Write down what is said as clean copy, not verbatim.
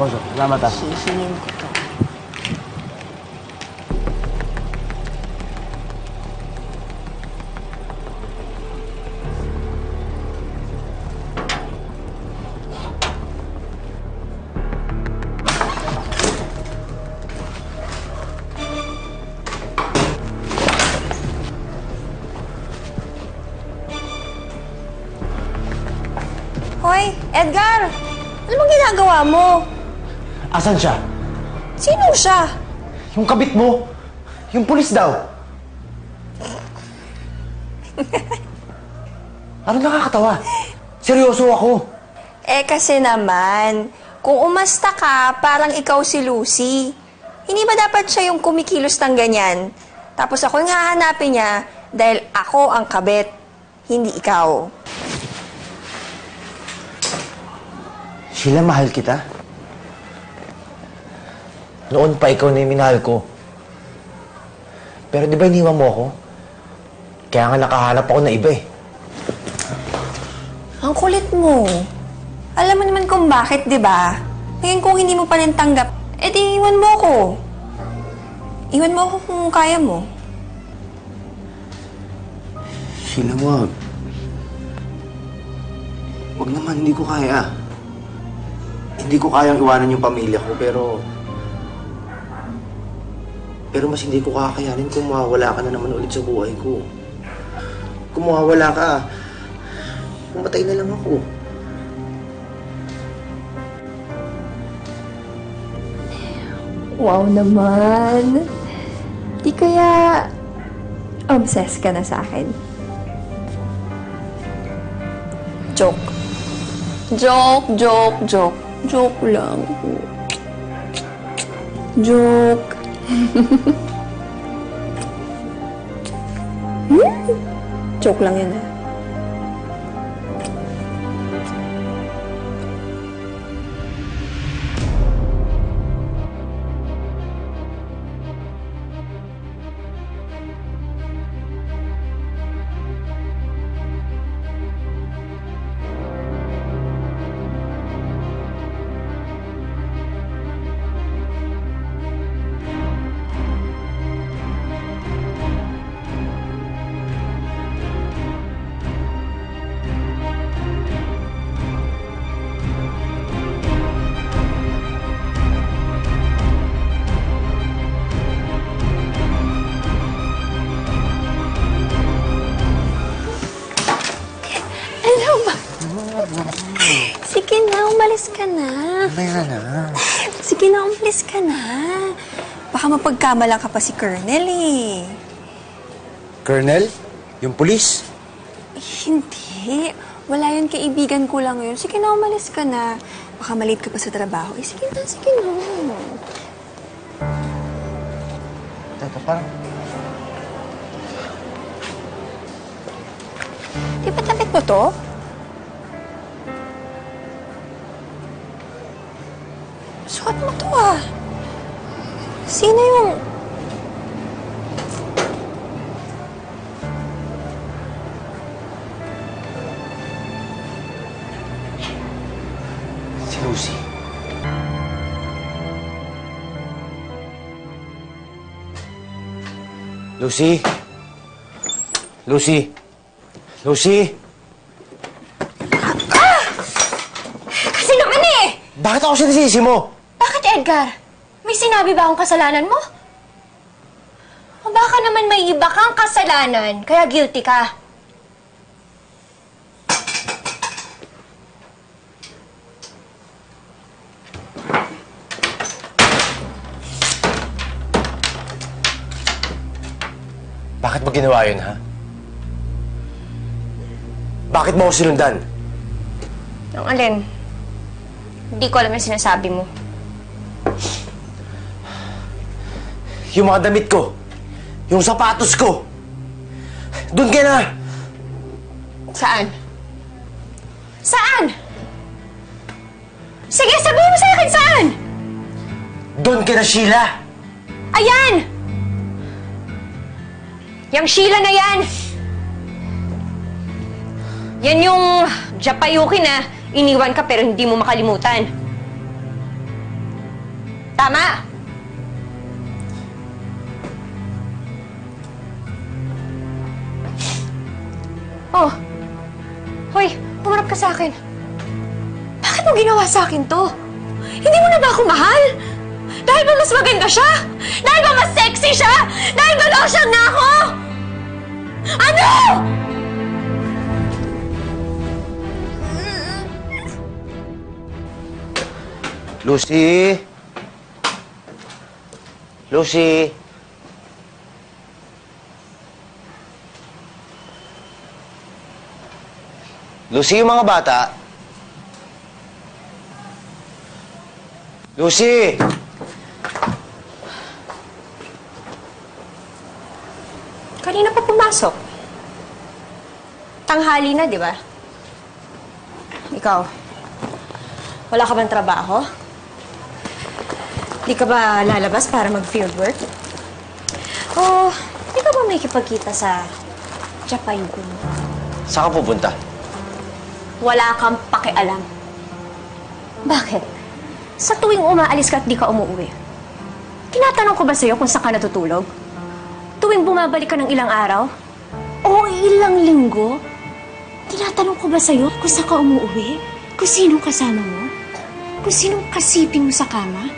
Boso, salamat ah. Hihingin ko to. Hoy, Edgar! Ano bang ginagawa mo? Asan siya? Sino siya? Yung kabit mo. Yung pulis daw. Ano nakakatawa? Seryoso ako. Kasi naman, kung umasta ka, parang ikaw si Lucy. Hindi ba dapat siya yung kumikilos ng ganyan? Tapos ako yung hahanapin niya dahil ako ang kabit, hindi ikaw. Sheila, mahal kita. Noon pa ikaw na yung minahal ko. Pero di ba iniwan mo ako? Kaya nga nakahanap ako na iba eh. Ang kulit mo. Alam mo naman kung bakit, di ba? Ngayon kung hindi mo pa rin tanggap, edi iwan mo ako. Iwan mo ako kung kaya mo. Sheila, wag. Wag naman, hindi ko kaya. Hindi ko kayang iwanan yung pamilya ko, pero mas hindi ko kakayanin kung mawawala ka na naman ulit sa buhay ko. Kung mawawala ka, pumatay na lang ako. Wow naman. Di kaya obsessed ka na sa akin? Joke. Joke. Joke lang. Joke. Joke lang yun ah. Sige na, umalis ka na. Mamaya na. Sige na, umalis ka na. Baka mapagkamalan ka pa si Colonel eh. Colonel? Yung pulis? Hindi. Wala yun, kaibigan ko lang yun. Sige na, umalis ka na. Baka malate ka pa sa trabaho. Sige na. Teka, parang... Di ba damit mo to? Sukat mo to ah. Sino yung... Si Lucy. Lucy! Kasi naman eh! Bakit ako sinisisi mo? Bakit, Edgar? May sinabi ba akong kasalanan mo? O baka naman may iba kang kasalanan, kaya guilty ka? Bakit mo ginawa yun, ha? Bakit mo ako sinundan? Ang alin? Hindi ko alam yung sinasabi mo. Yung mga damit ko. Yung sapatos ko. Doon ka na! Saan? Saan? Sige, sabihin mo sa akin saan! Doon ka na, Sheila! Ayan! Yang Sheila na yan! Yan yung Japayuki na iniwan ka pero hindi mo makalimutan. Tama! Oh. Hoy, pumarap ka sa akin. Bakit mo ginawa sa akin to? Hindi mo na ba ako mahal? Dahil ba mas maganda siya? Dahil ba mas sexy siya? Dahil ba lotion na ako? Ano? Lucy? Lucy? Lucy, yung mga bata? Lucy! Kanina pa pumasok. Tanghali na, di ba? Ikaw, wala ka bang trabaho? Di ka ba lalabas para mag-fieldwork? O, di ka ba may kipagkita sa Japan ko? Saan ka pupunta? Wala kang pakialam. Bakit? Sa tuwing umaalis ka at di ka umuwi, tinatanong ko ba sa'yo kung saan ka natutulog? Tuwing bumabalik ka ng ilang araw? O ilang linggo? Tinatanong ko ba sa'yo kung saan ka umuwi? Kung sinong kasama mo? Kung sinong kasiping mo sa kama?